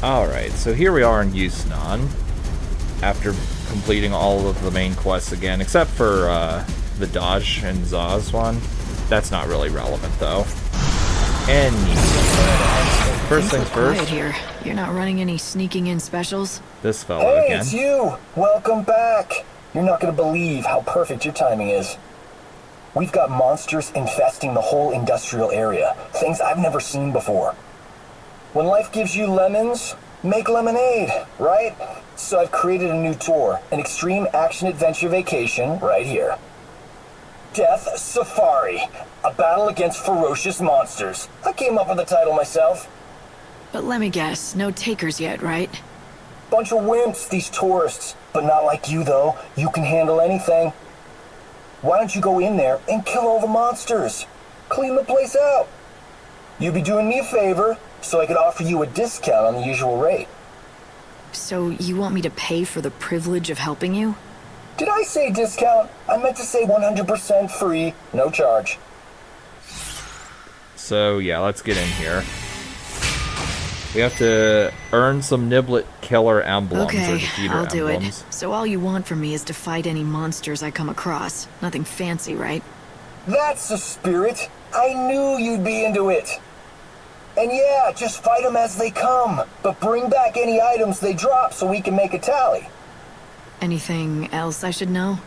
Alright, so here we are in Yusnaan, after completing all of the main quests again, except for the Dodge and Zaz one. That's not really relevant, though. Anyway, first things first. Quiet here. You're not running any sneaking in specials? This fellow hey, again. It's you! Welcome back! You're not gonna believe how perfect your timing is. We've got monsters infesting the whole industrial area. Things I've never seen before. When life gives you lemons, make lemonade, right? So I've created a new tour, an extreme action-adventure vacation right here. Death Safari, a battle against ferocious monsters. I came up with the title myself. But let me guess, no takers yet, right? Bunch of wimps, these tourists. But not like you, though. You can handle anything. Why don't you go in there and kill all the monsters? Clean the place out. You'd be doing me a favor, so I could offer you a discount on the usual rate. So you want me to pay for the privilege of helping you? Did I say discount? I meant to say 100% free, no charge. So yeah, let's get in here. We have to earn some Niblet killer emblems or Okay, defeater I'll do emblems. it. So all you want from me is to fight any monsters I come across. Nothing fancy, right? That's the spirit. I knew you'd be into it. And yeah, just fight them as they come, but bring back any items they drop so we can make a tally. Anything else I should know?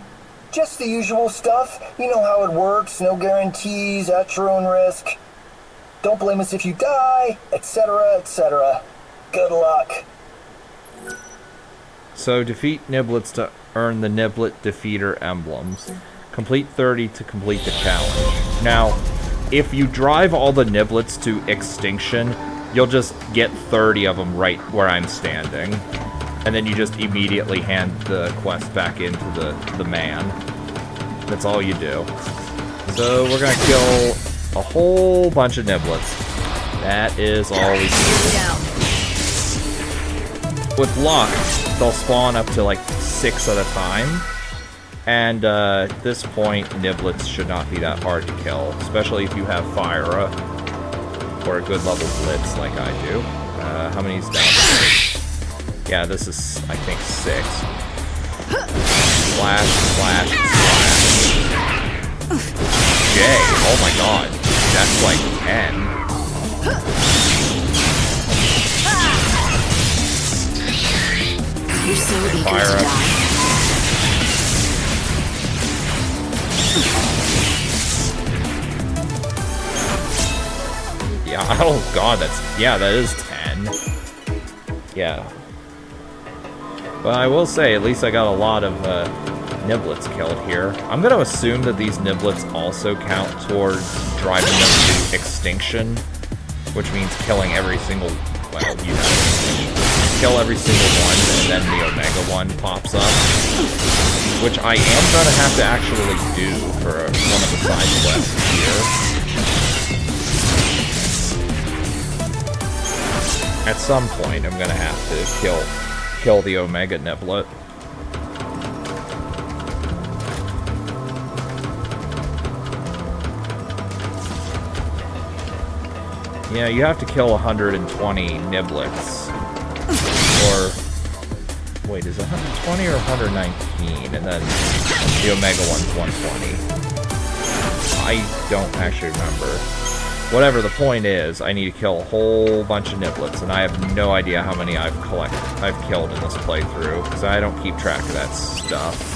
Just the usual stuff. You know how it works, no guarantees, at your own risk. Don't blame us if you die, etc., etc. Good luck. So defeat Niblets to earn the Niblet defeater emblems. Complete 30 to complete the challenge. Now, if you drive all the Niblets to extinction, you'll just get 30 of them right where I'm standing. And then you just immediately hand the quest back into the man. That's all you do. So we're gonna kill a whole bunch of Niblets. That is all we do. With luck, they'll spawn up to like 6 at a time. And at this point, Niblets should not be that hard to kill, especially if you have Fyra or a good level Blitz like I do. How many is down? Yeah, this is, I think, 6. Slash, slash, slash. J, oh my god, that's like 10. You're so eager Fire to up. die. Yeah, oh god, that is 10. Yeah. But I will say, at least I got a lot of Niblets killed here. I'm going to assume that these Niblets also count towards driving them to extinction, which means killing every single, well, you know, kill every single one, and then the Omega one pops up, which I am going to have to actually do for one of the side quests here. At some point, I'm going to have to kill the Omega Niblet. Yeah, you have to kill 120 Niblets. Or, wait, is it 120 or 119? And then the Omega one's 120. I don't actually remember. Whatever the point is, I need to kill a whole bunch of Niblets, and I have no idea how many I've killed in this playthrough, because I don't keep track of that stuff.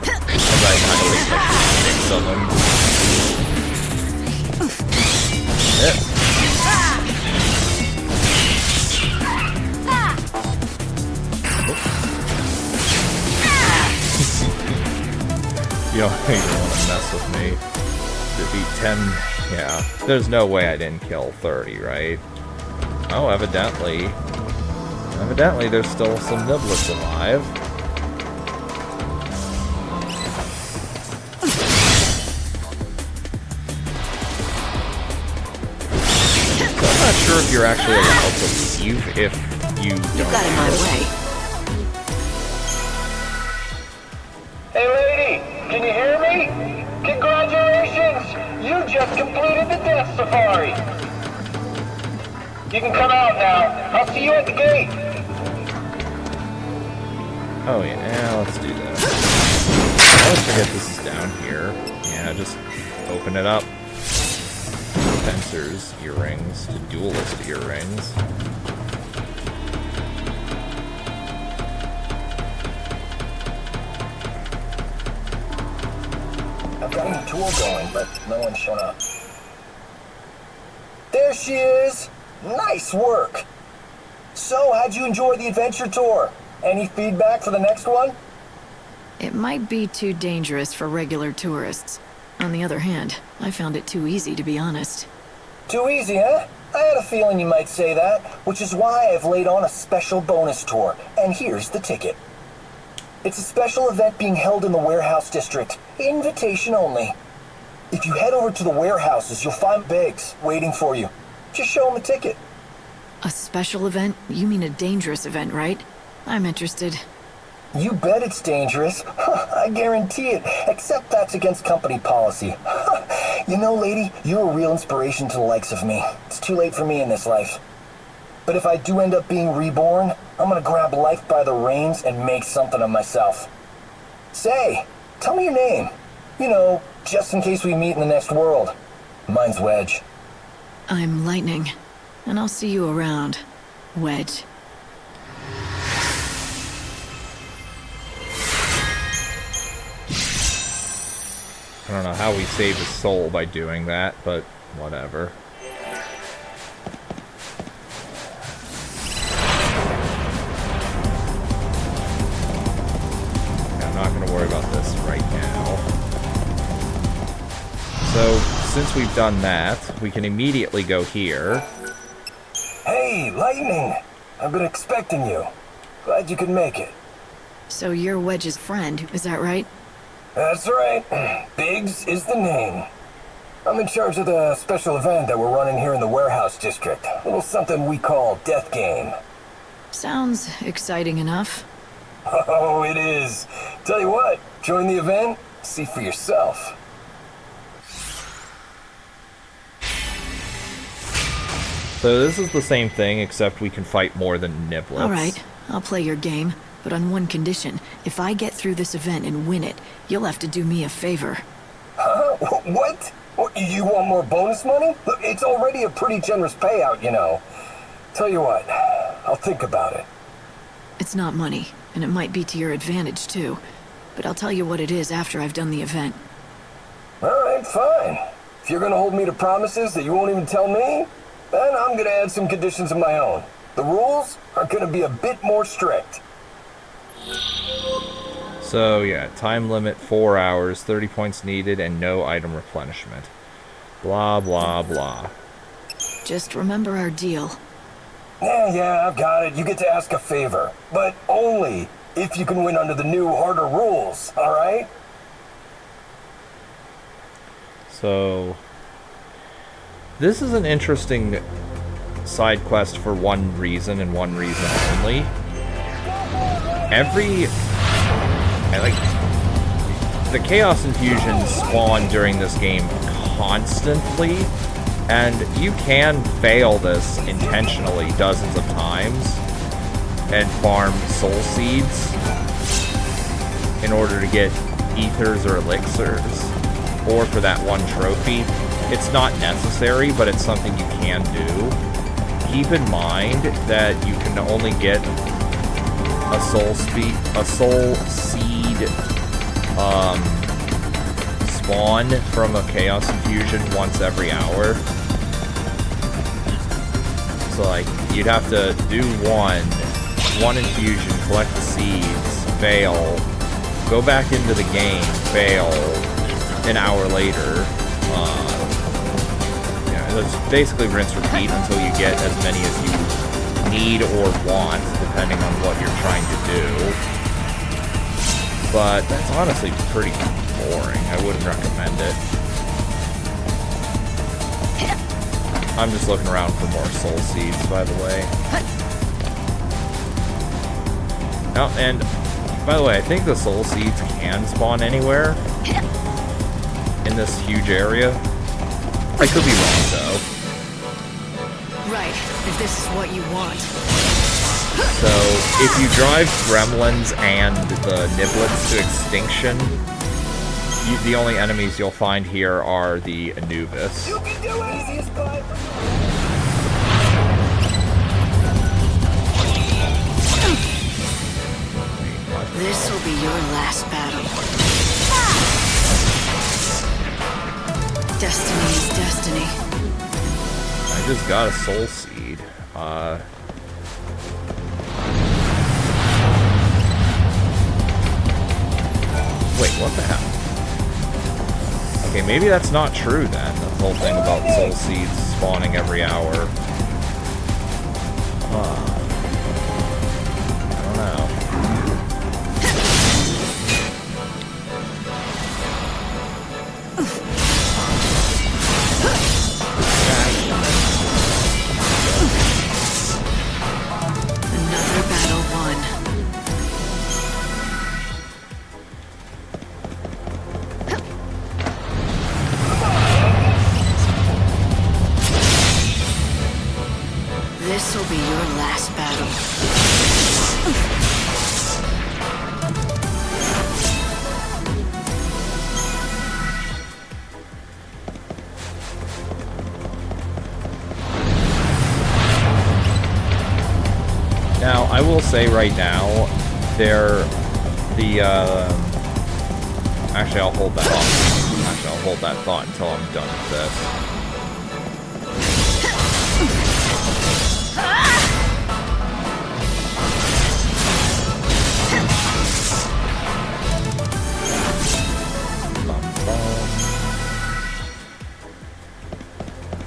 I finally like 6 of them. Yep. You don't want to mess with me. Defeat 10. Yeah. There's no way I didn't kill 30, right? Oh, evidently. Evidently, there's still some Niblets alive. So I'm not sure if you're actually allowed to leave if you don't. You got in my way. Can you hear me? Congratulations! You just completed the Death Safari! You can come out now. I'll see you at the gate. Oh yeah, let's do that. I always forget this is down here. Yeah, just open it up. Spencer's earrings to duelist earrings. I've got a new tour going, but no one's shown up. There she is! Nice work! So, how'd you enjoy the adventure tour? Any feedback for the next one? It might be too dangerous for regular tourists. On the other hand, I found it too easy, to be honest. Too easy, huh? I had a feeling you might say that, which is why I've laid on a special bonus tour, and here's the ticket. It's a special event being held in the warehouse district. Invitation only. If you head over to the warehouses, you'll find Biggs waiting for you. Just show him a ticket. A special event? You mean a dangerous event, right? I'm interested. You bet it's dangerous. I guarantee it, except that's against company policy. You know, lady, you're a real inspiration to the likes of me. It's too late for me in this life. But if I do end up being reborn, I'm gonna grab life by the reins and make something of myself. Say, tell me your name. You know, just in case we meet in the next world. Mine's Wedge. I'm Lightning, and I'll see you around, Wedge. I don't know how we save his soul by doing that, but whatever. I'm not going to worry about this right now. So, since we've done that, we can immediately go here. Hey, Lightning! I've been expecting you. Glad you could make it. So you're Wedge's friend, is that right? That's right. Biggs is the name. I'm in charge of the special event that we're running here in the warehouse district. A little something we call Death Game. Sounds exciting enough. Oh, it is. Tell you what, join the event, see for yourself. So this is the same thing, except we can fight more than niblets. Alright, I'll play your game, but on one condition. If I get through this event and win it, you'll have to do me a favor. Huh? What? You want more bonus money? Look, it's already a pretty generous payout, you know. Tell you what, I'll think about it. It's not money, and it might be to your advantage too. But I'll tell you what it is after I've done the event. Alright, fine. If you're gonna hold me to promises that you won't even tell me, then I'm gonna add some conditions of my own. The rules are gonna be a bit more strict. So yeah, time limit 4 hours, 30 points needed, and no item replenishment. Blah, blah, blah. Just remember our deal. Yeah, I've got it. You get to ask a favor. But only if you can win under the new, harder rules, alright? So, this is an interesting side quest for one reason and one reason only. The Chaos Infusions spawn during this game constantly, and you can fail this intentionally dozens of times and farm soul seeds in order to get ethers or elixirs, or for that one trophy. It's not necessary, but it's something you can do. Keep in mind that you can only get a soul seed spawn from a Chaos Infusion once every hour. So like, you'd have to do one infusion, collect the seeds, fail, go back into the game, fail, an hour later. It's basically rinse repeat until you get as many as you need or want, depending on what you're trying to do. But that's honestly pretty boring. I wouldn't recommend it. I'm just looking around for more soul seeds, by the way. Oh, and By the way, I think the soul seeds can spawn anywhere in this huge area. I could be wrong, though. Right, if this is what you want. So, if you drive gremlins and the niblets to extinction, the only enemies you'll find here are the Anubis. You can do it! Easiest climb. This will be your last battle. Destiny is destiny. I just got a soul seed. Wait, what the hell? Okay, maybe that's not true then. The whole thing about soul seeds spawning every hour. I don't know. Another battle won. This will be your last battle. Now, I will say right now, actually, I'll hold that off. Actually, I'll hold that thought until I'm done with this.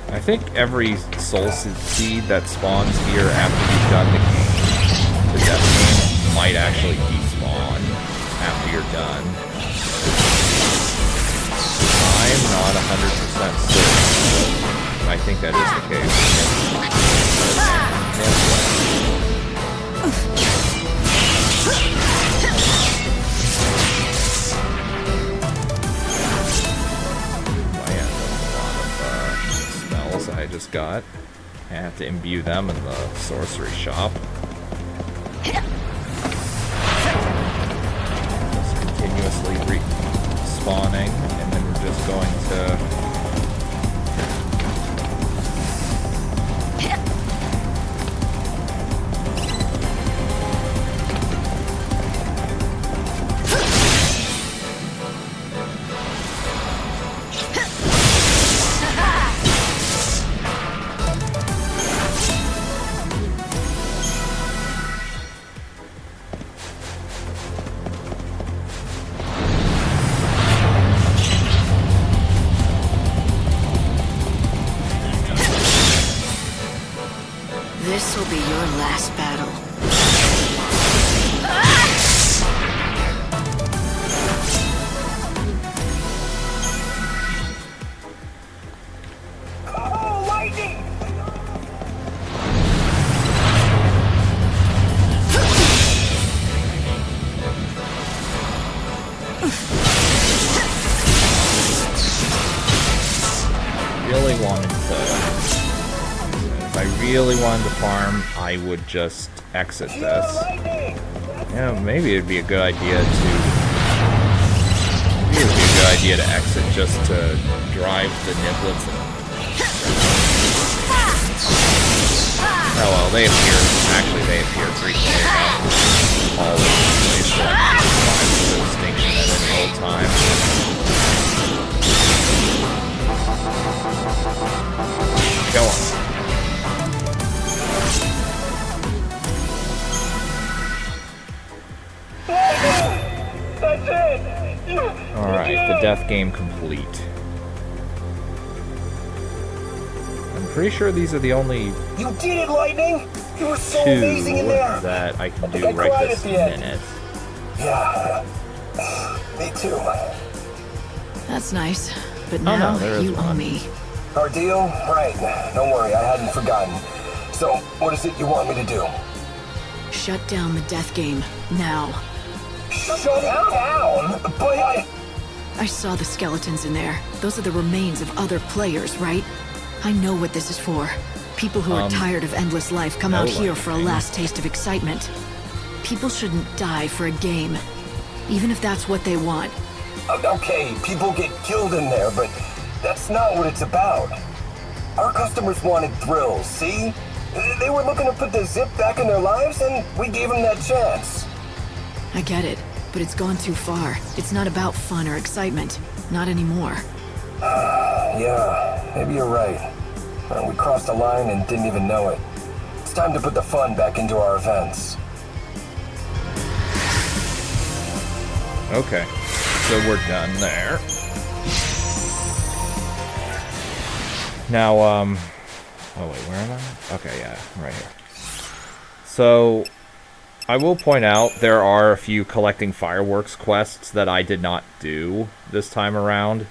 I think every soul seed that spawns here after you've done the death game might actually despawn after you're done. I'm not 100% certain, but I think that is the case. I just got. I have to imbue them in the sorcery shop. Just continuously respawning, and then we're just going to... This will be your last battle. Oh, lightning! Really wanted to... If I really wanted to farm, I would just exit this. Yeah, maybe it'd be a good idea to... Maybe it'd be a good idea to exit just to drive the niblets and... Oh well, they appear... Actually, they appear frequently enough all over the place to survive the extinction at any old time. Kill him. That's it! Alright, the death game complete. I'm pretty sure these are the only You did it, Lightning! You were so two amazing in there! that I can I do think I right cried this at the end. minute. Yeah. Me too. That's nice. But Oh, no, now there is you owe one. me. Our deal? Right. Don't worry, I hadn't forgotten. So, what is it you want me to do? Shut down the death game. Now. Shut down? But I saw the skeletons in there. Those are the remains of other players, right? I know what this is for. People who are tired of endless life come out here for a last taste of excitement. People shouldn't die for a game, even if that's what they want. Okay, people get killed in there, but that's not what it's about. Our customers wanted thrills, see? They were looking to put the zip back in their lives, and we gave them that chance. I get it, but it's gone too far. It's not about fun or excitement. Not anymore. Yeah, maybe you're right. We crossed the line and didn't even know it. It's time to put the fun back into our events. Okay, so we're done there. Now, oh wait, where am I? Okay, yeah, right here. So, I will point out there are a few collecting fireworks quests that I did not do this time around.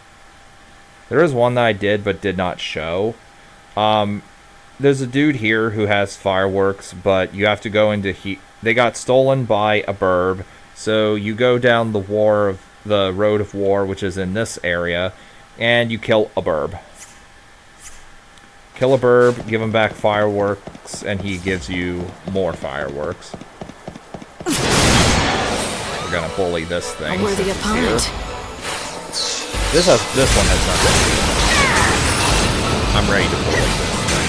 There is one that I did but did not show. There's a dude here who has fireworks, but you have to go into they got stolen by a burb, so you go down the road of war, which is in this area, and you kill a burb. Kill a burb, give him back fireworks, and he gives you more fireworks. We're gonna bully this thing. A worthy opponent. This one has nothing. I'm ready to bully this thing.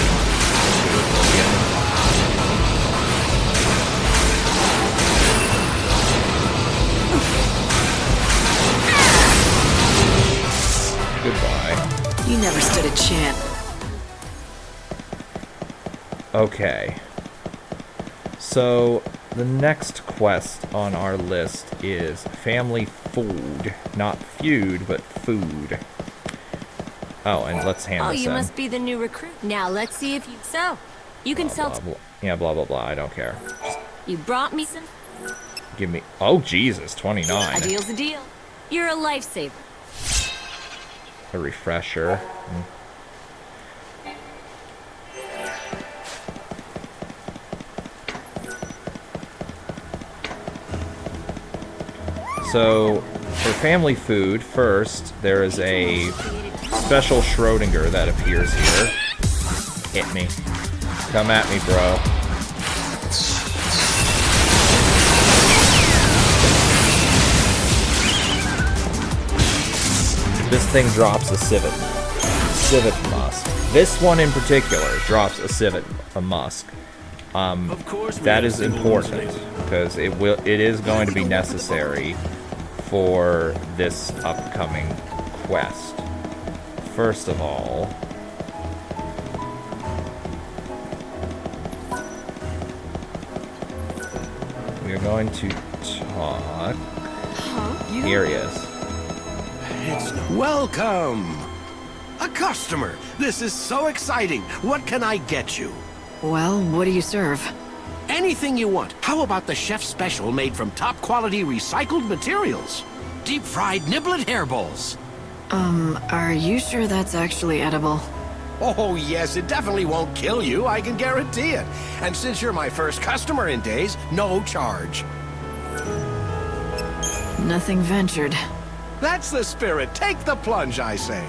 Goodbye. You never stood a chance. Okay. So, the next quest on our list is family food. Not feud, but food. Oh, and let's hand this in. Oh, you must be the new recruit. Now, let's see if you... So, you can sell... Yeah, blah, blah, blah. I don't care. You brought me some... Give me... Oh, Jesus, 29. A deal's a deal. You're a lifesaver. A refresher. So, for family food, first, there is a special Schrodinger that appears here. Hit me. Come at me, bro. This thing drops a civet musk. This one in particular drops a musk. That is important because it is going to be necessary for this upcoming quest. First of all, we are going to talk. Here he is. Welcome! A customer! This is so exciting! What can I get you? Well, what do you serve? Anything you want. How about the chef's special made from top quality recycled materials? Deep fried niblet hairballs. Are you sure that's actually edible? Oh yes, it definitely won't kill you, I can guarantee it. And since you're my first customer in days, no charge. Nothing ventured. That's the spirit. Take the plunge, I say.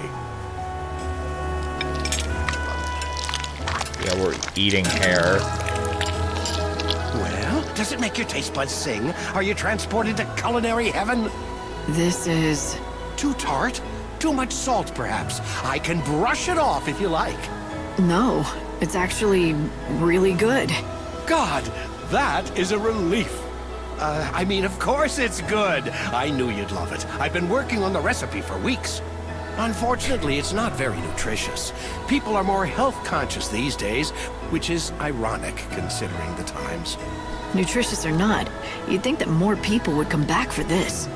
Yeah, we're eating hair. Well, does it make your taste buds sing? Are you transported to culinary heaven? This is... Too tart? Too much salt, perhaps? I can brush it off if you like. No, it's actually really good. God, that is a relief. I mean, of course it's good. I knew you'd love it. I've been working on the recipe for weeks. Unfortunately, it's not very nutritious. People are more health conscious these days, which is ironic considering the times. Nutritious or not, you'd think that more people would come back for this.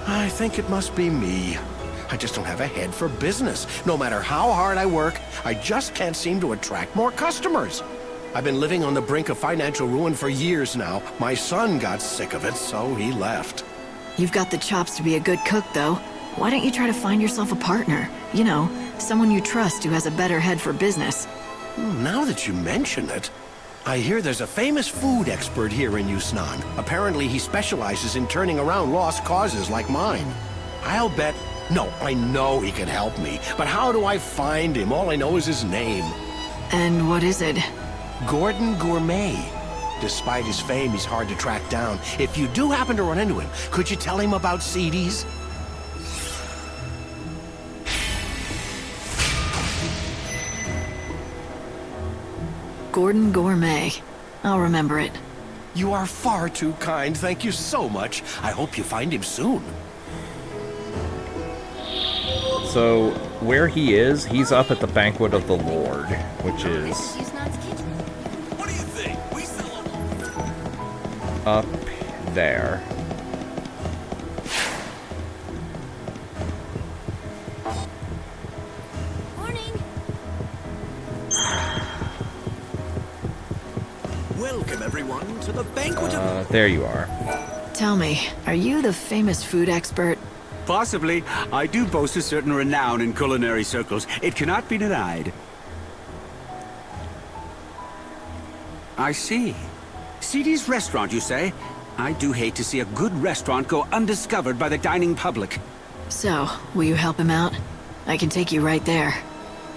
I think it must be me. I just don't have a head for business. No matter how hard I work, I just can't seem to attract more customers. I've been living on the brink of financial ruin for years now. My son got sick of it, so he left. You've got the chops to be a good cook, though. Why don't you try to find yourself a partner? You know, someone you trust who has a better head for business. Now that you mention it, I hear there's a famous food expert here in Yusnaan. Apparently he specializes in turning around lost causes like mine. I'll bet... No, I know he can help me, but how do I find him? All I know is his name. And what is it? Gordon Gourmet. Despite his fame, he's hard to track down. If you do happen to run into him, could you tell him about CDs? Gordon Gourmet. I'll remember it. You are far too kind. Thank you so much. I hope you find him soon. So, where he is, he's up at the Banquet of the Lord, which is What do you think? We sell up there. Morning. Welcome, everyone, to the banquet of... There you are. Tell me, are you the famous food expert? Possibly. I do boast a certain renown in culinary circles. It cannot be denied. I see. CD's restaurant, you say? I do hate to see a good restaurant go undiscovered by the dining public. So, will you help him out? I can take you right there.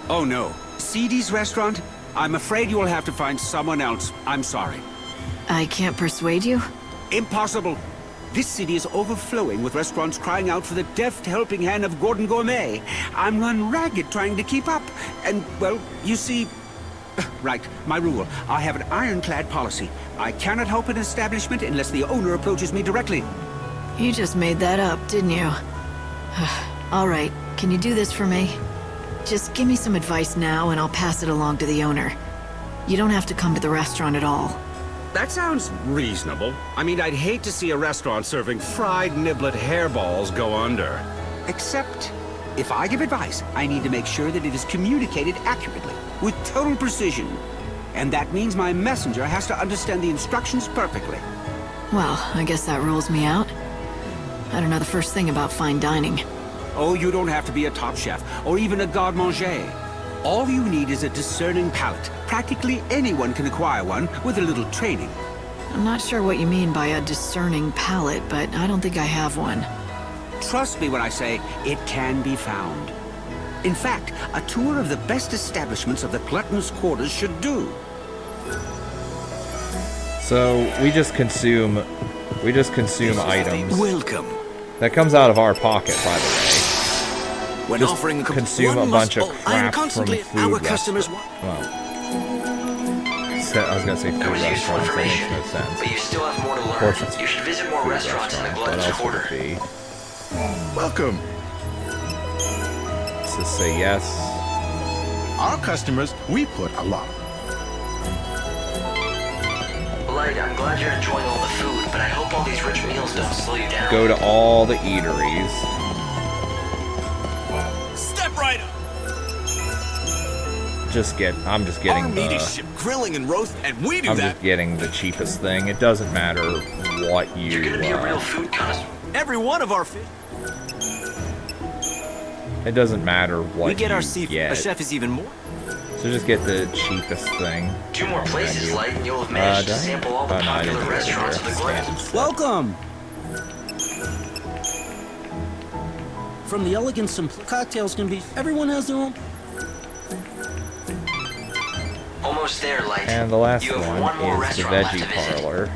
Oh no. CD's restaurant? I'm afraid you will have to find someone else. I'm sorry. I can't persuade you? Impossible. This city is overflowing with restaurants crying out for the deft helping hand of Gordon Gourmet. I'm run ragged trying to keep up. And, well, you see... Right, my rule. I have an ironclad policy. I cannot help an establishment unless the owner approaches me directly. You just made that up, didn't you? All right, can you do this for me? Just give me some advice now and I'll pass it along to the owner. You don't have to come to the restaurant at all. That sounds reasonable. I mean, I'd hate to see a restaurant serving fried niblet hairballs go under. Except, if I give advice, I need to make sure that it is communicated accurately, with total precision. And that means my messenger has to understand the instructions perfectly. Well, I guess that rules me out. I don't know the first thing about fine dining. Oh, you don't have to be a top chef, or even a garde-manger. All you need is a discerning palate. Practically anyone can acquire one with a little training. I'm not sure what you mean by a discerning palate, but I don't think I have one. Trust me when I say it can be found. In fact, a tour of the best establishments of the Glutton's Quarters should do. So, we just consume items. Welcome. That comes out of our pocket, by the way. When Just offering consume a bunch of crap from constantly food our customers. Well, I was gonna say food restaurants. That makes no sense. But you still have more to Of course learn. it's You should visit more food restaurants in the restaurant. What Glutton's else would Quarter. it be? Welcome. Let's just say yes. Our customers, we put a lot. Light, I'm glad you're enjoying all the food, but I hope all these rich meals don't slow you down. Go to all the eateries. Step right up. I'm just getting Our meat is shipped grilling and roast, and we do I'm that. just getting the cheapest thing. It doesn't matter what you. You're gonna be a real food connoisseur. Every one of our fish. It doesn't matter what We get you our seafood. get. A chef is even more. So just get the cheapest thing. 2 more places, Menu. Light, and you'll have managed to did I? sample all the Oh, no, I didn't popular do it restaurants of here. the Glutton. Welcome! From the elegant simple cocktails can be... Everyone has their own... Almost there, Light. And the last you have one more one is the restaurant left veggie to visit. parlor.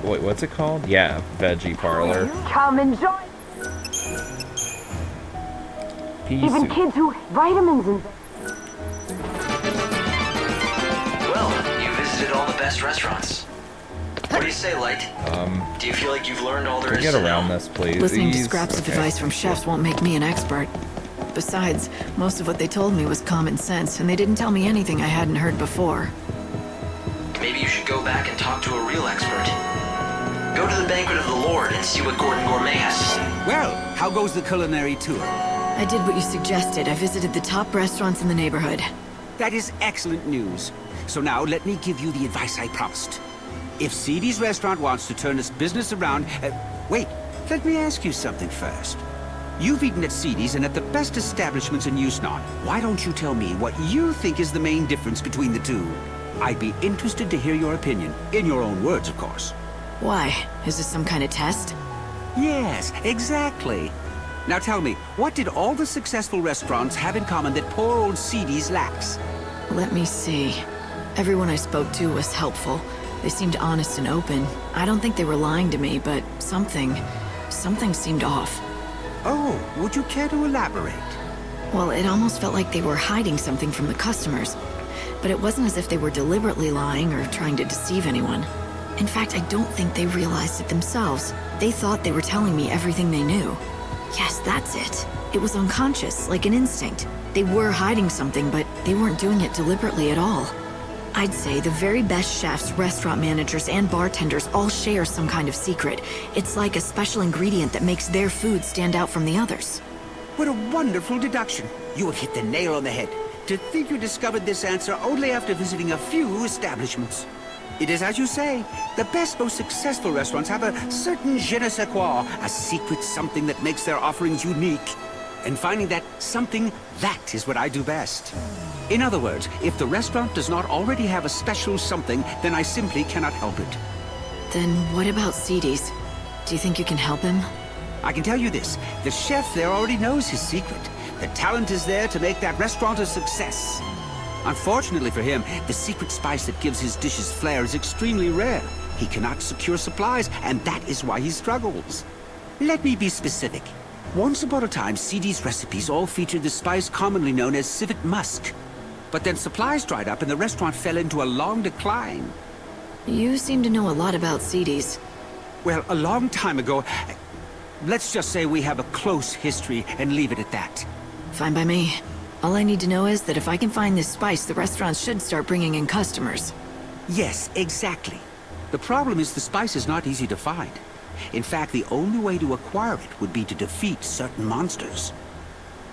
Wait, what's it called? Yeah, veggie parlor. Come enjoy. Pea Even soup. kids who vitamins and Well, you visited all the best restaurants. What do you say, Light? Do you feel like you've learned all there Can is we get to around know? this, please? Listening to These- scraps of okay. advice from chefs won't make me an expert. Besides, most of what they told me was common sense, and they didn't tell me anything I hadn't heard before. Maybe you should go back and talk to a real expert. Go to the Banquet of the Lord and see what Gordon Gourmet has to say. Well, how goes the culinary tour? I did what you suggested. I visited the top restaurants in the neighborhood. That is excellent news. So now let me give you the advice I promised. If CD's restaurant wants to turn its business around... wait, let me ask you something first. You've eaten at CD's and at the best establishments in Yusnaan. Why don't you tell me what you think is the main difference between the two? I'd be interested to hear your opinion. In your own words, of course. Why? Is this some kind of test? Yes, exactly. Now tell me, what did all the successful restaurants have in common that poor old Seedy's lacks? Let me see. Everyone I spoke to was helpful. They seemed honest and open. I don't think they were lying to me, but something seemed off. Oh, would you care to elaborate? Well, it almost felt like they were hiding something from the customers. But it wasn't as if they were deliberately lying or trying to deceive anyone. In fact, I don't think they realized it themselves. They thought they were telling me everything they knew. Yes, that's it. It was unconscious, like an instinct. They were hiding something, but they weren't doing it deliberately at all. I'd say the very best chefs, restaurant managers, and bartenders all share some kind of secret. It's like a special ingredient that makes their food stand out from the others. What a wonderful deduction. You have hit the nail on the head. To think you discovered this answer only after visiting a few establishments. It is as you say, the best, most successful restaurants have a certain je ne sais quoi, a secret something that makes their offerings unique. And finding that something, that is what I do best. In other words, if the restaurant does not already have a special something, then I simply cannot help it. Then what about Seedy's? Do you think you can help him? I can tell you this, the chef there already knows his secret. The talent is there to make that restaurant a success. Unfortunately for him, the secret spice that gives his dishes flair is extremely rare. He cannot secure supplies, and that is why he struggles. Let me be specific. Once upon a time, Seedy's recipes all featured the spice commonly known as civet musk. But then supplies dried up and the restaurant fell into a long decline. You seem to know a lot about Seedy's. Well, a long time ago, let's just say we have a close history and leave it at that. Fine by me. All I need to know is that if I can find this spice, the restaurant should start bringing in customers. Yes, exactly. The problem is the spice is not easy to find. In fact, the only way to acquire it would be to defeat certain monsters.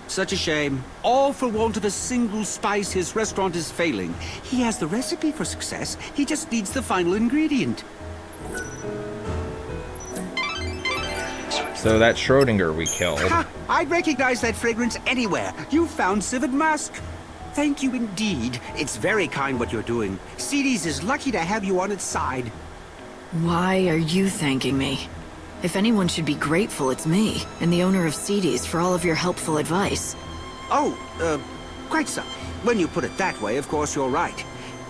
Such a shame. All for want of a single spice, his restaurant is failing. He has the recipe for success, he just needs the final ingredient. So that Schrodinger we killed. Ha! I'd recognize that fragrance anywhere. You found civet musk. Thank you indeed. It's very kind what you're doing. Seedy's is lucky to have you on its side. Why are you thanking me? If anyone should be grateful, it's me, and the owner of Seedy's, for all of your helpful advice. Oh, quite so. When you put it that way, of course you're right.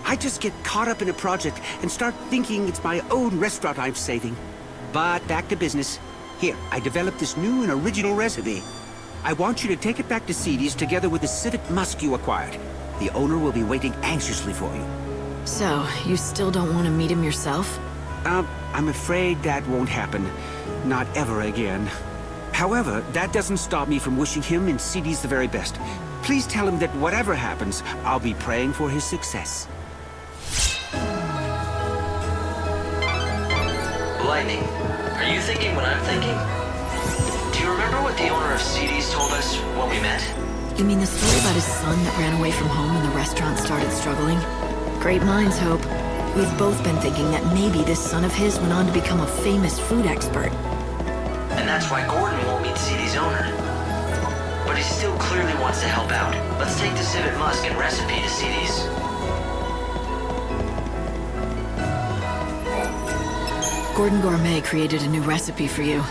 I just get caught up in a project and start thinking it's my own restaurant I'm saving. But back to business. Here, I developed this new and original recipe. I want you to take it back to Seedy's together with the civet musk you acquired. The owner will be waiting anxiously for you. So, you still don't want to meet him yourself? I'm afraid that won't happen. Not ever again. However, that doesn't stop me from wishing him and Seedy's the very best. Please tell him that whatever happens, I'll be praying for his success. Lightning, are you thinking what I'm thinking? Do you remember what the owner of Seedy's told us when we met? You mean the story about his son that ran away from home when the restaurant started struggling? Great minds, Hope. We've both been thinking that maybe this son of his went on to become a famous food expert. And that's why Gordon won't meet Seedy's owner. But he still clearly wants to help out. Let's take the civet musk and recipe to Seedy's. Gordon Gourmet created a new recipe for you.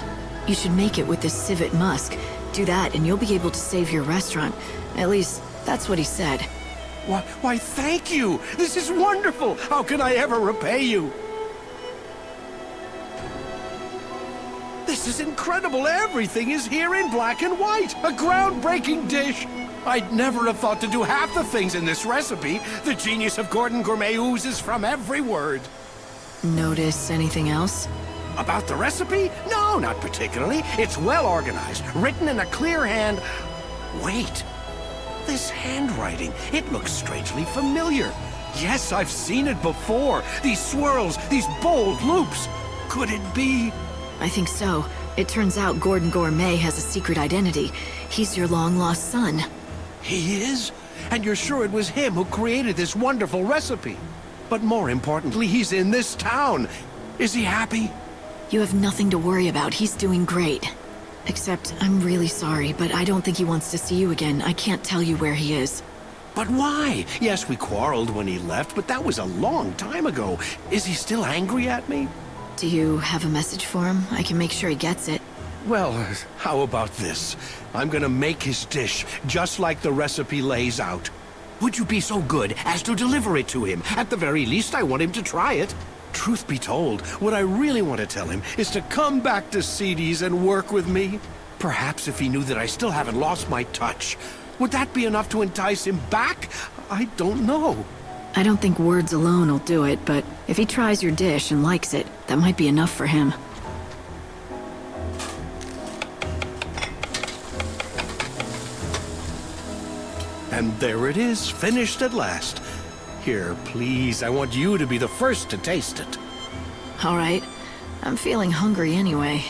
You should make it with this civet musk. Do that and you'll be able to save your restaurant. At least, that's what he said. Why, thank you! This is wonderful! How can I ever repay you? This is incredible! Everything is here in black and white! A groundbreaking dish! I'd never have thought to do half the things in this recipe. The genius of Gordon Gourmet oozes from every word. Notice anything else? About the recipe? No, not particularly. It's well organized, written in a clear hand. Wait. This handwriting, it looks strangely familiar. Yes, I've seen it before. These swirls, these bold loops. Could it be? I think so. It turns out Gordon Gourmet has a secret identity. He's your long-lost son. He is? And you're sure it was him who created this wonderful recipe? But more importantly, he's in this town. Is he happy? You have nothing to worry about. He's doing great. Except, I'm really sorry, but I don't think he wants to see you again. I can't tell you where he is. But why? Yes, we quarreled when he left, but that was a long time ago. Is he still angry at me? Do you have a message for him? I can make sure he gets it. Well, how about this? I'm gonna make his dish just like the recipe lays out. Would you be so good as to deliver it to him? At the very least, I want him to try it. Truth be told, what I really want to tell him is to come back to Seedy's and work with me. Perhaps if he knew that I still haven't lost my touch. Would that be enough to entice him back? I don't know. I don't think words alone will do it, but if he tries your dish and likes it, that might be enough for him. And there it is, finished at last. Here, please, I want you to be the first to taste it. All right. I'm feeling hungry anyway.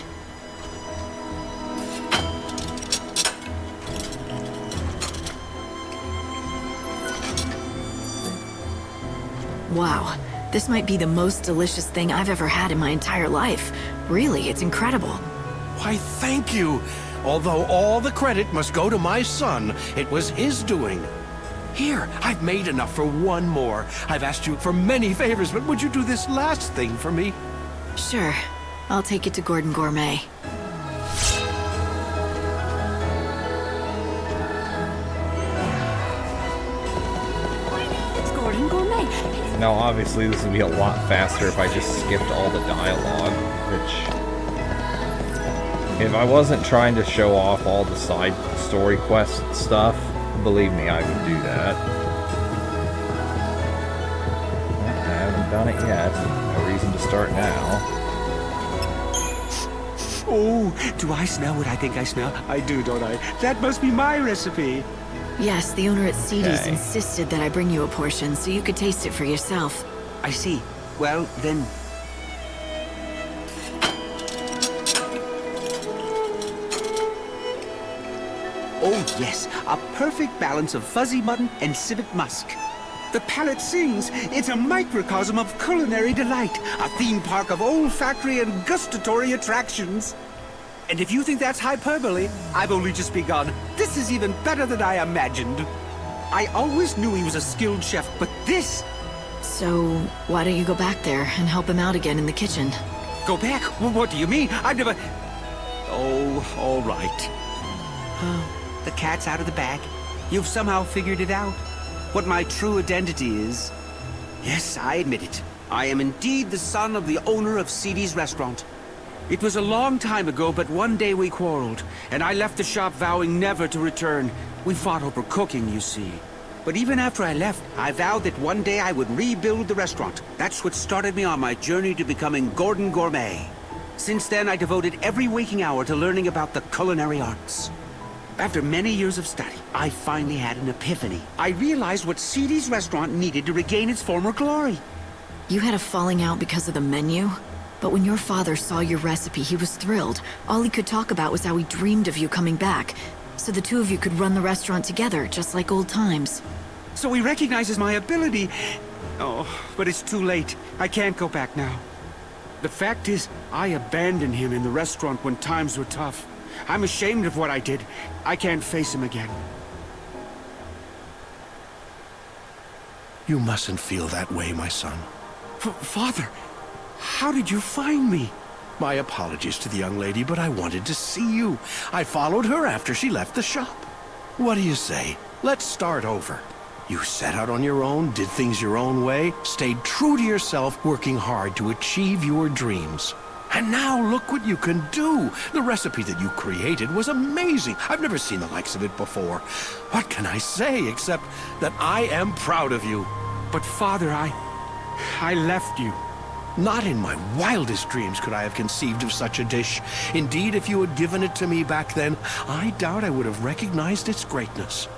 Wow, this might be the most delicious thing I've ever had in my entire life. Really, it's incredible. Why, thank you. Although all the credit must go to my son, it was his doing. Here, I've made enough for one more. I've asked you for many favors, but would you do this last thing for me? Sure. I'll take it to Gordon Gourmet. It's Gordon Gourmet. Now, obviously, this would be a lot faster if I just skipped all the dialogue, which... If I wasn't trying to show off all the side story quest stuff, believe me, I would do that. Well, I haven't done it yet. No reason to start now. Oh, do I smell what I think I smell? I do, don't I? That must be my recipe. Yes, the owner at Seedy's Okay. insisted that I bring you a portion so you could taste it for yourself. I see. Well, then... Oh, yes. A perfect balance of fuzzy mutton and civet musk. The palate sings. It's a microcosm of culinary delight. A theme park of olfactory and gustatory attractions. And if you think that's hyperbole, I've only just begun. This is even better than I imagined. I always knew he was a skilled chef, but this... So, why don't you go back there and help him out again in the kitchen? Go back? What do you mean? I've never... Oh, all right. The cat's out of the bag. You've somehow figured it out. What my true identity is. Yes, I admit it. I am indeed the son of the owner of Seedy's restaurant. It was a long time ago, but one day we quarreled, and I left the shop vowing never to return. We fought over cooking, you see. But even after I left, I vowed that one day I would rebuild the restaurant. That's what started me on my journey to becoming Gordon Gourmet. Since then, I devoted every waking hour to learning about the culinary arts. After many years of study, I finally had an epiphany. I realized what Seedy's restaurant needed to regain its former glory. You had a falling out because of the menu? But when your father saw your recipe, he was thrilled. All he could talk about was how he dreamed of you coming back. So the two of you could run the restaurant together, just like old times. So he recognizes my ability. Oh, but it's too late. I can't go back now. The fact is, I abandoned him in the restaurant when times were tough. I'm ashamed of what I did. I can't face him again. You mustn't feel that way, my son. Father, how did you find me? My apologies to the young lady, but I wanted to see you. I followed her after she left the shop. What do you say? Let's start over. You set out on your own, did things your own way, stayed true to yourself, working hard to achieve your dreams. And now look what you can do. The recipe that you created was amazing. I've never seen the likes of it before. What can I say except that I am proud of you? But Father, I left you. Not in my wildest dreams could I have conceived of such a dish. Indeed, if you had given it to me back then, I doubt I would have recognized its greatness.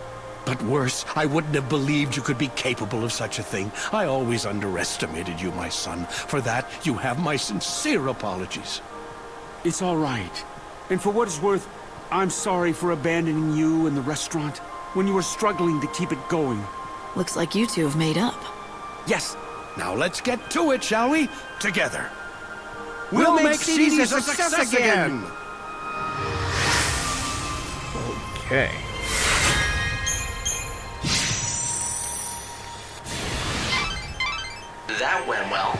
But worse, I wouldn't have believed you could be capable of such a thing. I always underestimated you, my son. For that, you have my sincere apologies. It's all right. And for what it's worth, I'm sorry for abandoning you and the restaurant when you were struggling to keep it going. Looks like you two have made up. Yes. Now let's get to it, shall we? Together. We'll make Seedy's a success again! Okay. That went well.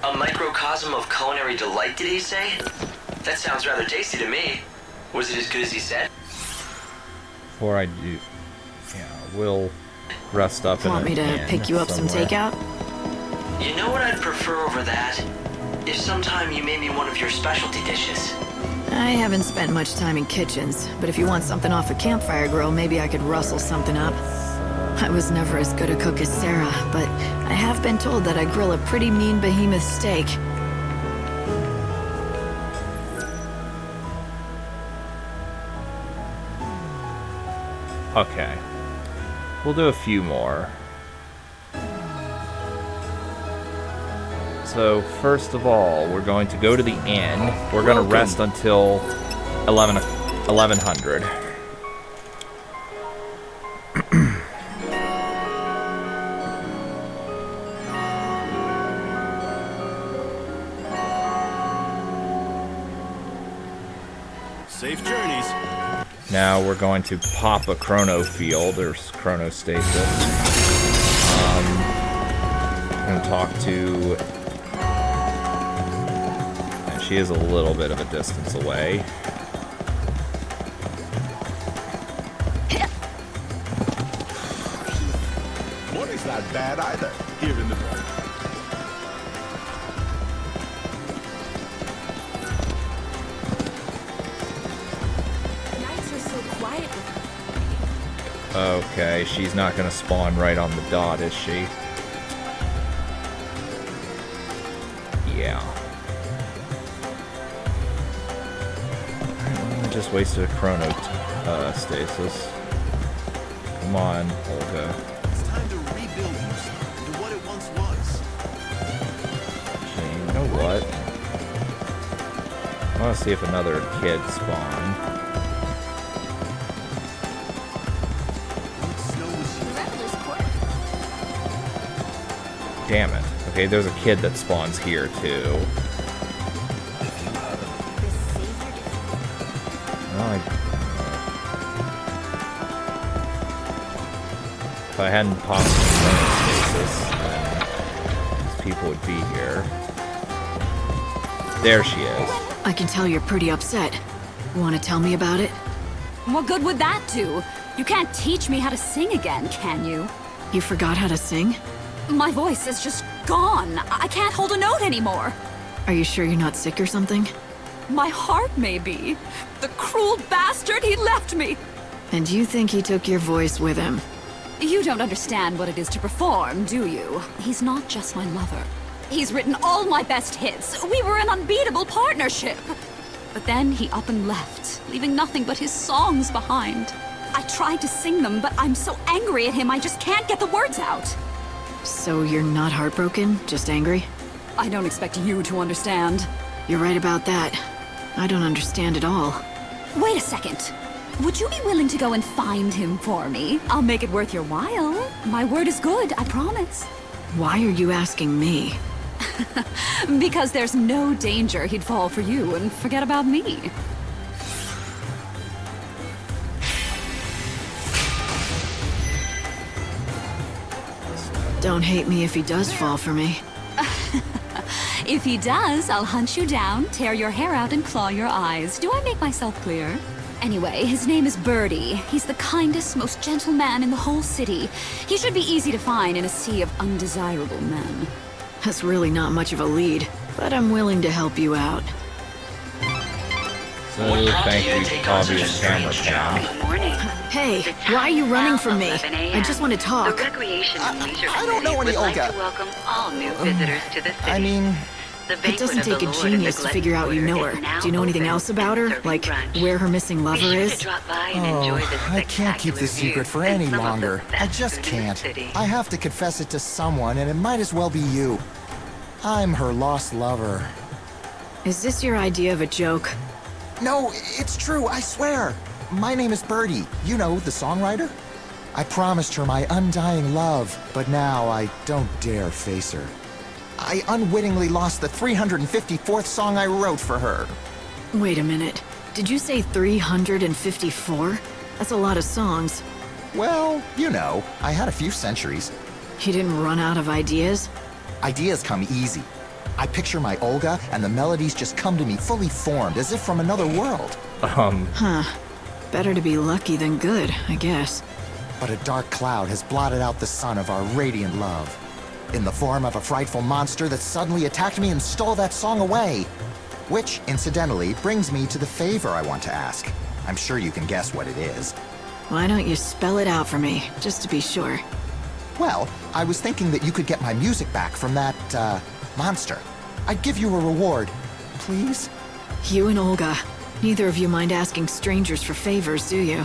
A microcosm of culinary delight, did he say? That sounds rather tasty to me. Was it as good as he said? Before I do... Yeah, we'll rest up in Want me to pick you up some takeout? You know what I'd prefer over that? If sometime you made me one of your specialty dishes. I haven't spent much time in kitchens, but if you want something off a campfire grill, maybe I could rustle something up. I was never as good a cook as Sarah, but I have been told that I grill a pretty mean behemoth steak. Okay. We'll do a few more. So, first of all, we're going to go to the inn. We're going to rest until 1100. Safe journeys. Now we're going to pop a chrono field, or chronostasis. I'm going to talk to... And she is a little bit of a distance away. Money's not bad either, here in the morning. Okay, she's not going to spawn right on the dot, is she? Yeah. Alright, well, I just wasted a chrono stasis. Come on, Olga. It's time to rebuild Yusnaan to what it once was. Okay, you know what? I want to see if another kid spawned. Damn it. Okay, there's a kid that spawns here, too. Well, if I hadn't popped the stasis, then these people would be here. There she is. I can tell you're pretty upset. Want to tell me about it? What good would that do? You can't teach me how to sing again, can you? You forgot how to sing? My voice is just gone. I can't hold a note anymore. Are you sure you're not sick or something? My heart may be. The cruel bastard, he left me. And you think he took your voice with him? You don't understand what it is to perform, do you? He's not just my lover. He's written all my best hits. We were an unbeatable partnership. But then he up and left, leaving nothing but his songs behind. I tried to sing them, but I'm so angry at him I just can't get the words out. So you're not heartbroken, just angry? I don't expect you to understand. You're right about that. I don't understand at all. Wait a second. Would you be willing to go and find him for me? I'll make it worth your while. My word is good, I promise. Why are you asking me? Because there's no danger he'd fall for you and forget about me. Don't hate me if he does fall for me. If he does, I'll hunt you down, tear your hair out, and claw your eyes. Do I make myself clear? Anyway, his name is Birdie. He's the kindest, most gentle man in the whole city. He should be easy to find in a sea of undesirable men. That's really not much of a lead, but I'm willing to help you out. So, thank you, obvious camera job. Hey, why are you running from me? I just want to talk. I don't know any Olga. Welcome all new visitors to the city. I mean... It doesn't take a genius to figure out you know her. Do you know anything else about her? Like, where her missing lover is? Oh, I can't keep this secret for any longer. I just can't. I have to confess it to someone, and it might as well be you. I'm her lost lover. Is this your idea of a joke? No, it's true, I swear. My name is Birdie. You know, the songwriter? I promised her my undying love, but now I don't dare face her. I unwittingly lost the 354th song I wrote for her. Wait a minute. Did you say 354? That's a lot of songs. Well, you know, I had a few centuries. You didn't run out of ideas? Ideas come easy. I picture my Olga, and the melodies just come to me fully formed, as if from another world. Huh. Better to be lucky than good, I guess. But a dark cloud has blotted out the sun of our radiant love, in the form of a frightful monster that suddenly attacked me and stole that song away. Which, incidentally, brings me to the favor I want to ask. I'm sure you can guess what it is. Why don't you spell it out for me, just to be sure? Well, I was thinking that you could get my music back from that, monster. I'd give you a reward. Please? You and Olga. Neither of you mind asking strangers for favors, do you?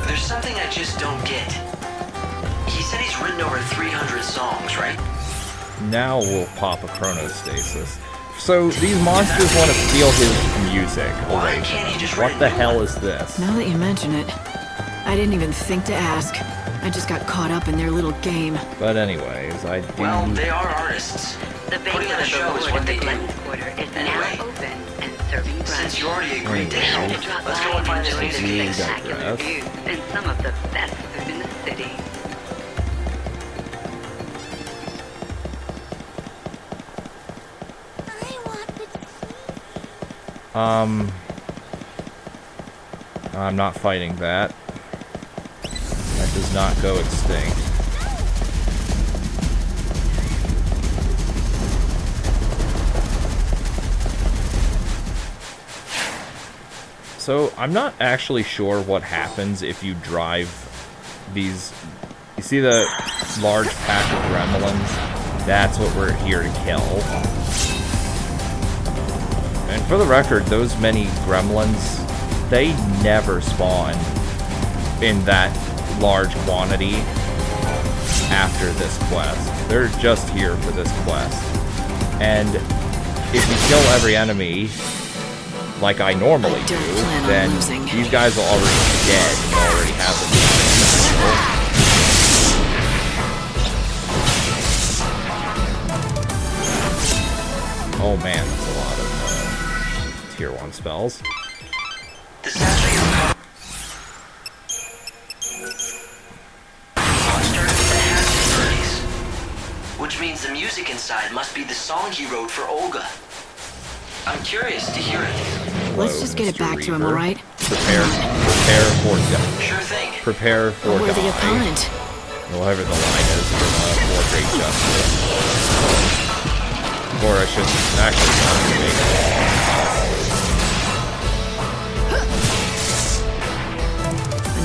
There's something I just don't get. He said he's written over 300 songs, right? Now we'll pop a chronostasis. So these monsters want to steal his music away from him. What the hell is this? Now that you mention it, I didn't even think to ask. I just got caught up in their little game. But anyways, I do... Well, they are artists. The banquet of the Lord in the Glenn's Quarter is now open and serving brunch. Since you already agreed to help, let's go and find this music thing. Spectacular views and some of the best food in the city. I'm not fighting that. That does not go extinct. So, I'm not actually sure what happens if you drive these... You see the large pack of gremlins? That's what we're here to kill. And for the record, those many gremlins, they never spawn in that large quantity after this quest. They're just here for this quest. And if you kill every enemy like I normally do, then these guys are already dead and already have them. Oh man, that's a lot of tier 1 spells. The statue monster has birdies, which means the music inside must be the song he wrote for Olga. I'm curious to hear it. Let's just get it back to him, alright? Prepare for death. Sure thing. Prepare for We're the die. opponent. Whatever the line is for great justice. Or I should actually not make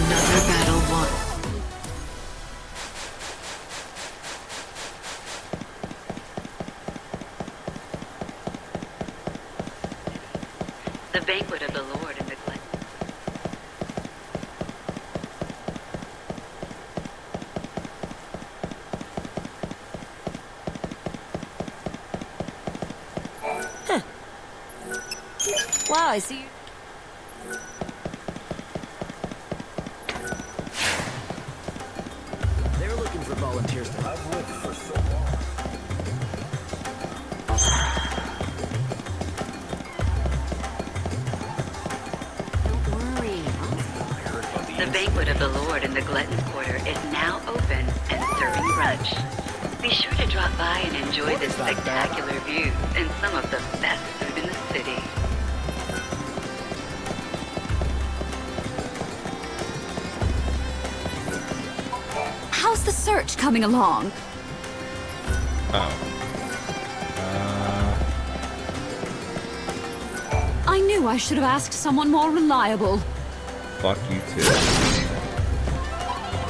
Another battle won. The banquet of the Lord in the Glen. Wow, I see you. They're looking for volunteers to I've lived for so long. Don't worry. The banquet of the Lord in the Glutton's Quarter is now open and serving brunch. Be sure to drop by and enjoy the spectacular views and some of the best food in the city. How's the search coming along? Oh. I knew I should have asked someone more reliable. Fuck you too.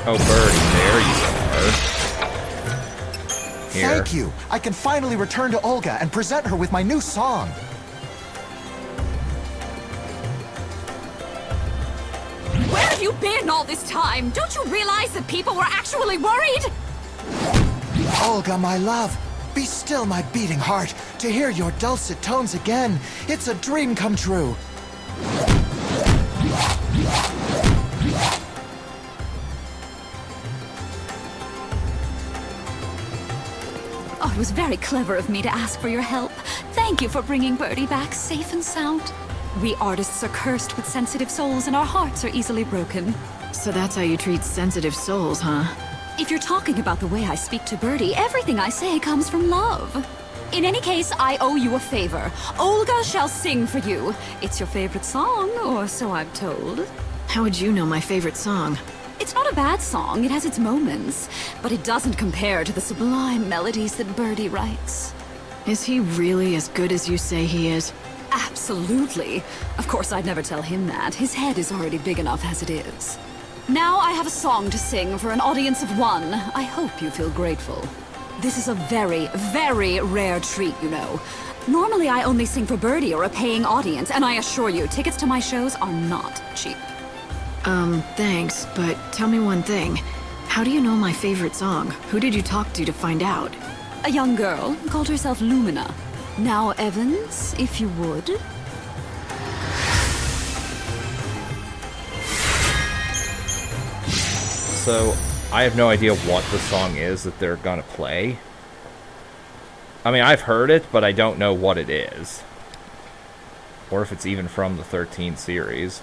Oh, Birdie, there you are. Here. Thank you. I can finally return to Olga and present her with my new song. Where have you been all this time? Don't you realize that people were actually worried? Olga, my love, be still my beating heart. To hear your dulcet tones again, it's a dream come true. Oh, it was very clever of me to ask for your help. Thank you for bringing Birdie back safe and sound. We artists are cursed with sensitive souls and our hearts are easily broken. So that's how you treat sensitive souls, huh? If you're talking about the way I speak to Birdie, everything I say comes from love. In any case, I owe you a favor. Olga shall sing for you. It's your favorite song, or so I'm told. How would you know my favorite song? It's not a bad song, it has its moments, but it doesn't compare to the sublime melodies that Birdie writes. Is he really as good as you say he is? Absolutely. Of course, I'd never tell him that. His head is already big enough as it is. Now I have a song to sing for an audience of one. I hope you feel grateful. This is a very, very rare treat, you know. Normally I only sing for Birdie or a paying audience, and I assure you, tickets to my shows are not cheap. Thanks, but tell me one thing. How do you know my favorite song? Who did you talk to find out? A young girl called herself Lumina. Now, Evans, if you would. So, I have no idea what the song is that they're gonna play. I mean, I've heard it, but I don't know what it is. Or if it's even from the 13 series.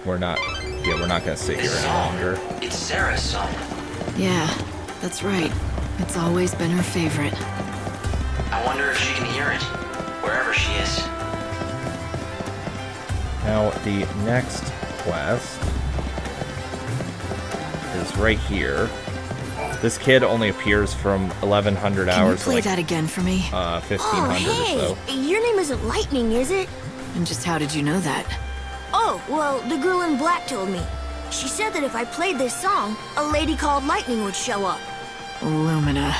We're not gonna sit here any longer. It's Sarah's song. Yeah, that's right. It's always been her favorite. I wonder if she can hear it, wherever she is. Now, the next quest is right here. This kid only appears from 1100 Can hours you play like that again for me? 1500 or so. Your name isn't Lightning, is it? And just how did you know that? Oh, well, the girl in black told me. She said that if I played this song, a lady called Lightning would show up. Lumina.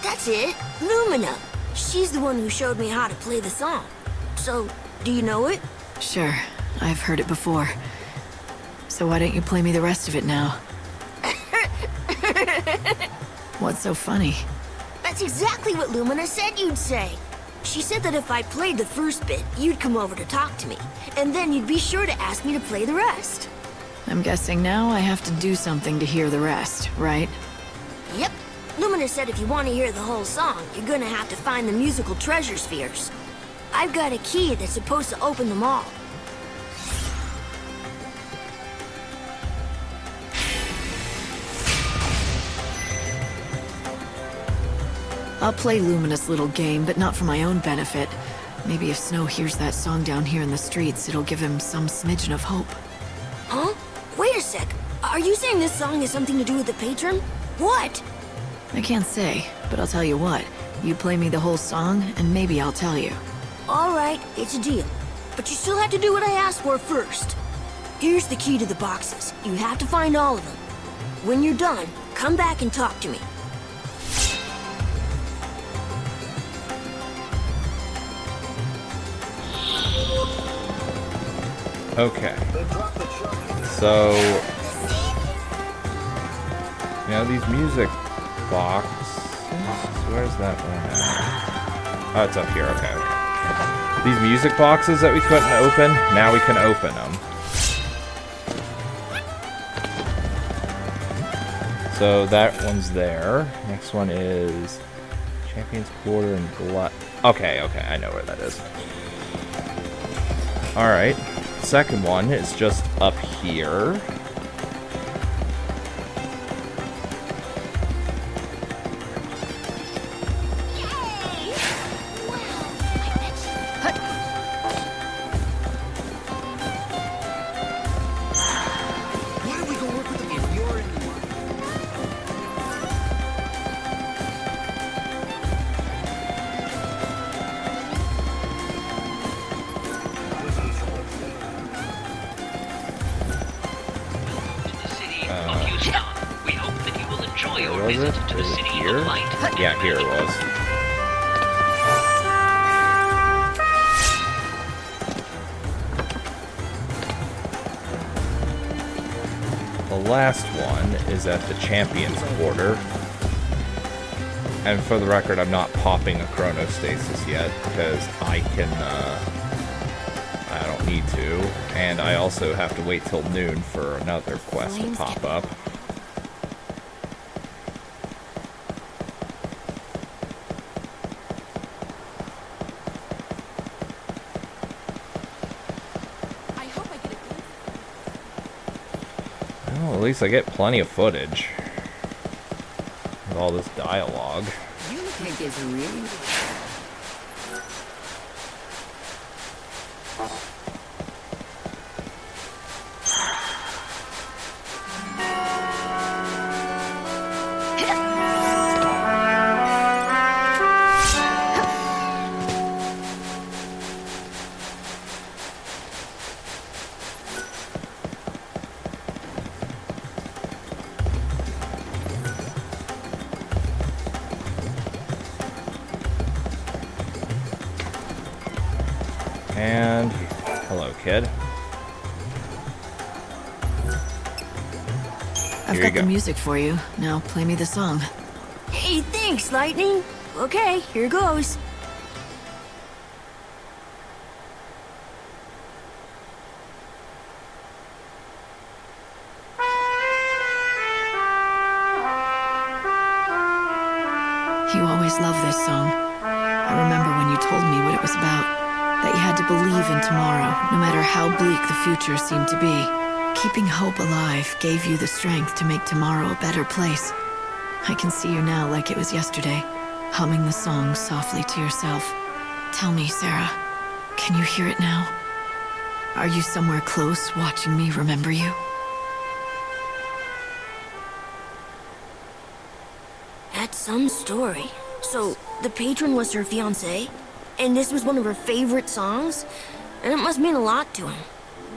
That's it, Lumina. She's the one who showed me how to play the song. So, do you know it? Sure, I've heard it before. So why don't you play me the rest of it now? What's so funny? That's exactly what Lumina said you'd say. She said that if I played the first bit, you'd come over to talk to me, and then you'd be sure to ask me to play the rest. I'm guessing now I have to do something to hear the rest, right? Yep. Lumina said if you want to hear the whole song, you're gonna have to find the musical treasure spheres. I've got a key that's supposed to open them all. I'll play Lumina's little game, but not for my own benefit. Maybe if Snow hears that song down here in the streets, it'll give him some smidgen of hope. Huh? Wait a sec. Are you saying this song has something to do with the patron? What? I can't say, but I'll tell you what. You play me the whole song, and maybe I'll tell you. Alright, it's a deal. But you still have to do what I asked for first. Here's the key to the boxes. You have to find all of them. When you're done, come back and talk to me. Okay. So, you know, these music boxes. Where's that one at? Oh, it's up here. Okay, okay. These music boxes that we couldn't open, now we can open them. So that one's there. Next one is Champion's Quarter and Glut. Okay, okay, I know where that is. Alright. Second one is just up here. Yeah, here it was. The last one is at the Champion's Quarter. And for the record, I'm not popping a chronostasis yet, because I can, I don't need to. And I also have to wait till noon for another quest to pop up. Well, at least I get plenty of footage with all this dialogue. You think it's really... And hello, kid. I've got the music for you. Now play me the song. Hey, thanks, Lightning. Okay, here goes. You always loved this song. I remember when you told me what it was about. That you had to believe in tomorrow, no matter how bleak the future seemed to be. Keeping hope alive gave you the strength to make tomorrow a better place. I can see you now like it was yesterday, humming the song softly to yourself. Tell me, Sarah, can you hear it now? Are you somewhere close watching me remember you? That's some story. So, the patron was her fiancé? And this was one of her favorite songs? And it must mean a lot to him.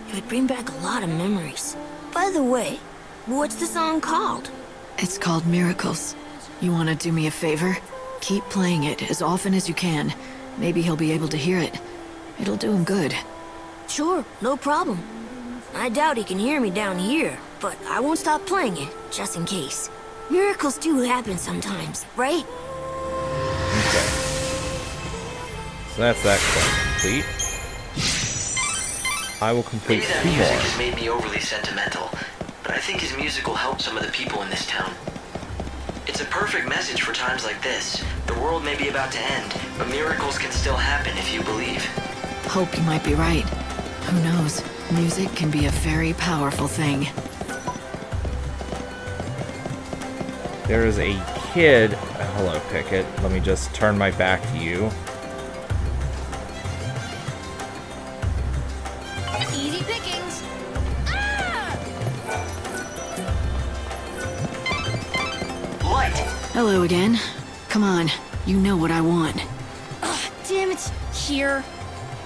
It would bring back a lot of memories. By the way, what's the song called? It's called Miracles. You want to do me a favor? Keep playing it as often as you can. Maybe he'll be able to hear it. It'll do him good. Sure, no problem. I doubt he can hear me down here, but I won't stop playing it, just in case. Miracles do happen sometimes, right? Okay. So that's that quest complete. I will complete Maybe that 2 music more. has made me overly sentimental, but I think his music will help some of the people in this town. It's a perfect message for times like this. The world may be about to end, but miracles can still happen if you believe. Hope you might be right. Who knows? Music can be a very powerful thing. There is a kid. Hello, Pickett. Let me just turn my back to you. Easy pickings. Light! Hello again. Come on, you know what I want. Ugh, damn it. Here.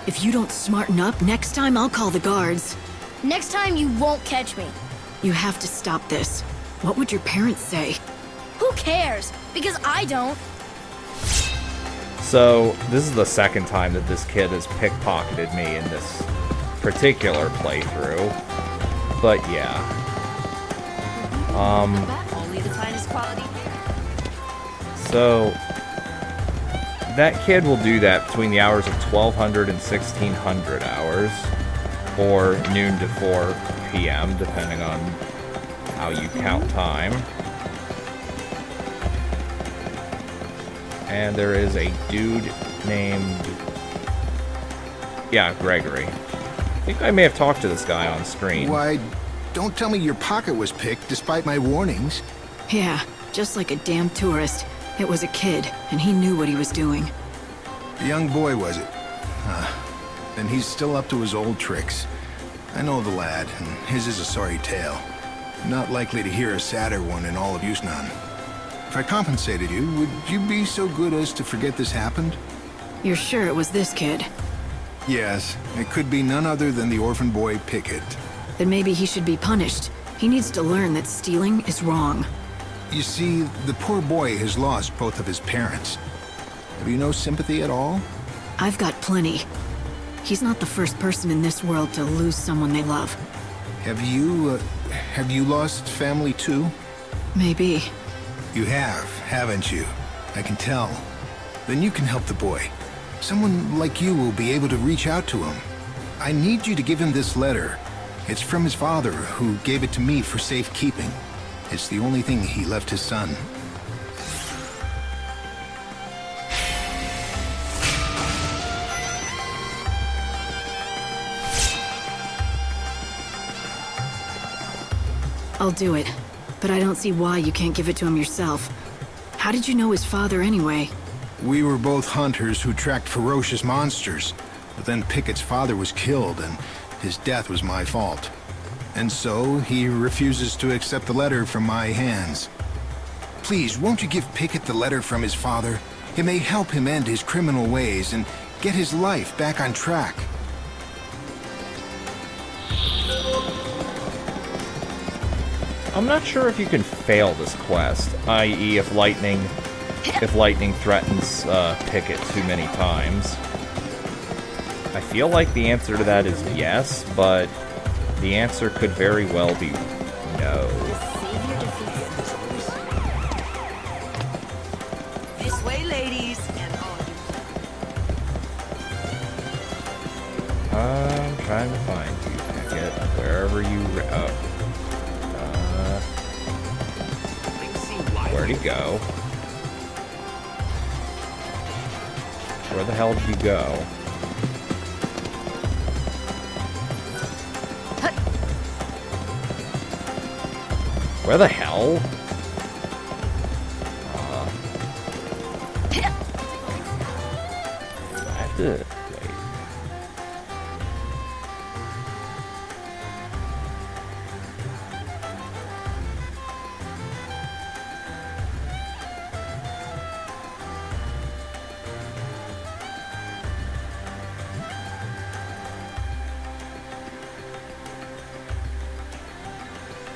If you don't smarten up, next time I'll call the guards. Next time you won't catch me. You have to stop this. What would your parents say? Who cares? Because I don't. So, this is the second time that this kid has pickpocketed me in this particular playthrough. But yeah. Only the finest quality here. So, that kid will do that between the hours of 1200 and 1600 hours, or noon to 4 p.m., depending on how you count time. And there is a dude named... Yeah, Gregory. I think I may have talked to this guy on screen. Why, don't tell me your pocket was picked despite my warnings. Yeah, just like a damn tourist. It was a kid, and he knew what he was doing. A young boy, was it? Then he's still up to his old tricks. I know the lad, and his is a sorry tale. Not likely to hear a sadder one in all of Yusnaan. If I compensated you, would you be so good as to forget this happened? You're sure it was this kid? Yes, it could be none other than the orphan boy Pickett. Then maybe he should be punished. He needs to learn that stealing is wrong. You see, the poor boy has lost both of his parents. Have you no sympathy at all? I've got plenty. He's not the first person in this world to lose someone they love. Have you lost family too? Maybe. You have, haven't you? I can tell. Then you can help the boy. Someone like you will be able to reach out to him. I need you to give him this letter. It's from his father, who gave it to me for safekeeping. It's the only thing he left his son. I'll do it. But I don't see why you can't give it to him yourself. How did you know his father anyway? We were both hunters who tracked ferocious monsters. But then Pickett's father was killed, and his death was my fault. And so, he refuses to accept the letter from my hands. Please, won't you give Pickett the letter from his father? It may help him end his criminal ways and get his life back on track. I'm not sure if you can fail this quest, i.e. if lightning threatens Pickett too many times. I feel like the answer to that is yes, but the answer could very well be no. This way, ladies, and I'm trying to find you, Pickett, wherever you... where'd he go? Where the hell did you go? Where the hell? I have to... wait.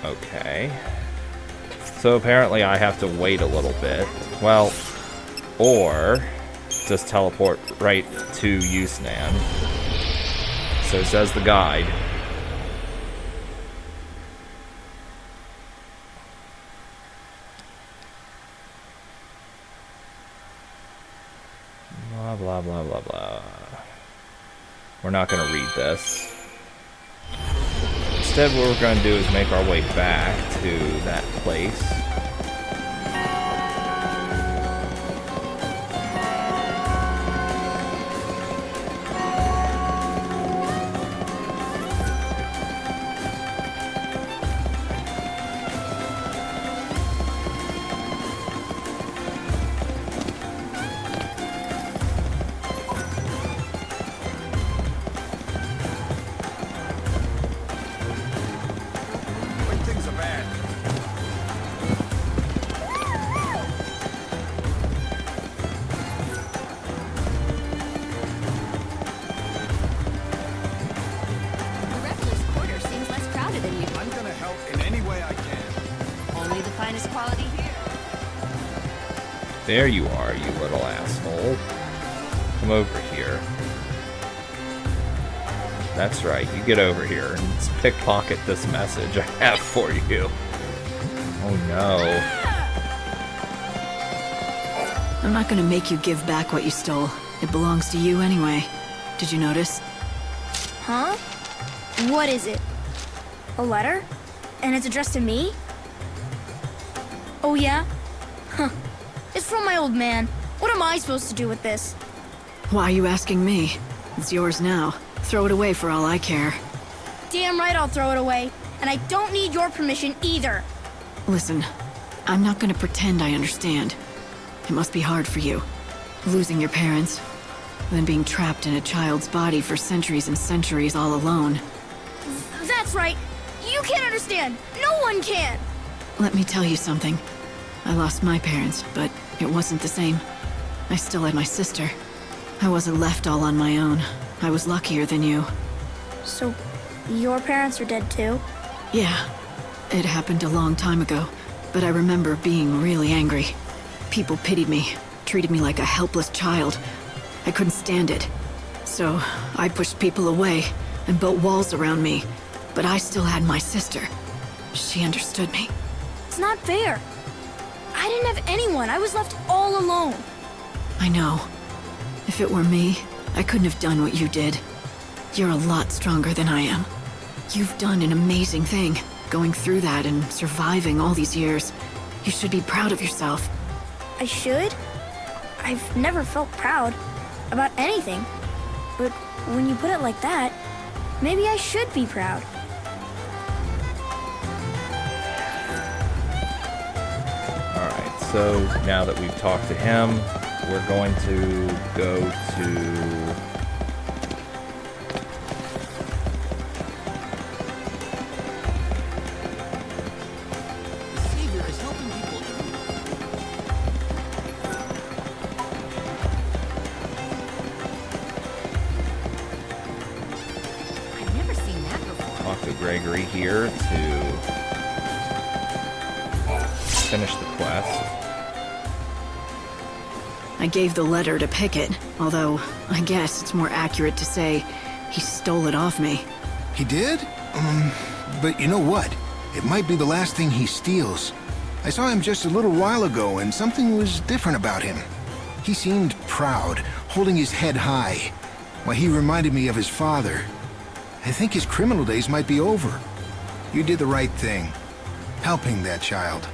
Okay. So apparently I have to wait a little bit. Well, or just teleport right to Yusnaan. So says the guide. Blah, blah, blah, blah, blah. We're not going to read this. Instead, what we're going to do is make our way back to that place. There you are, you little asshole. Come over here. That's right, you get over here and let's pickpocket this message I have for you. Oh no. I'm not gonna make you give back what you stole. It belongs to you anyway. Did you notice? Huh? What is it? A letter? And it's addressed to me? Oh yeah? Huh. It's from my old man. What am I supposed to do with this? Why are you asking me? It's yours now. Throw it away for all I care. Damn right I'll throw it away. And I don't need your permission either. Listen, I'm not gonna pretend I understand. It must be hard for you. Losing your parents, then being trapped in a child's body for centuries and centuries all alone. That's right. You can't understand. No one can. Let me tell you something. I lost my parents, but it wasn't the same. I still had my sister. I wasn't left all on my own. I was luckier than you. So, your parents are dead too? Yeah. It happened a long time ago, but I remember being really angry. People pitied me, treated me like a helpless child. I couldn't stand it. So, I pushed people away and built walls around me, but I still had my sister. She understood me. It's not fair. I didn't have anyone. I was left all alone. I know. If it were me, I couldn't have done what you did. You're a lot stronger than I am. You've done an amazing thing, going through that and surviving all these years. You should be proud of yourself. I should? I've never felt proud about anything. But when you put it like that, maybe I should be proud. So now that we've talked to him, we're going to go to... Gregory here to finish the quest. I gave the letter to Pickett, although I guess it's more accurate to say he stole it off me. He did? But you know what? It might be the last thing he steals. I saw him just a little while ago, and something was different about him. He seemed proud, holding his head high. Why, he reminded me of his father. I think his criminal days might be over. You did the right thing, helping that child.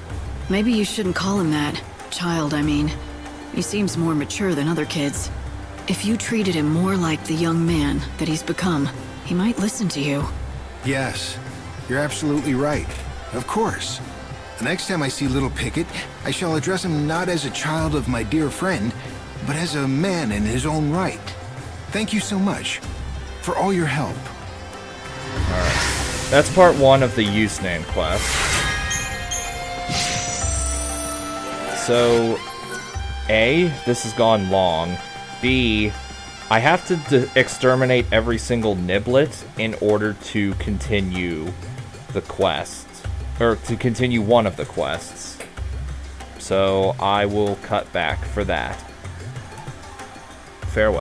Maybe you shouldn't call him that. Child, I mean. He seems more mature than other kids. If you treated him more like the young man that he's become, he might listen to you. Yes, you're absolutely right. Of course. The next time I see little Pickett, I shall address him not as a child of my dear friend, but as a man in his own right. Thank you so much for all your help. Alright. That's part 1 of the Yusnaan quest. So, A, this has gone long. B, I have to exterminate every single Niblet in order to continue the quest. Or to continue one of the quests. So, I will cut back for that. Farewell.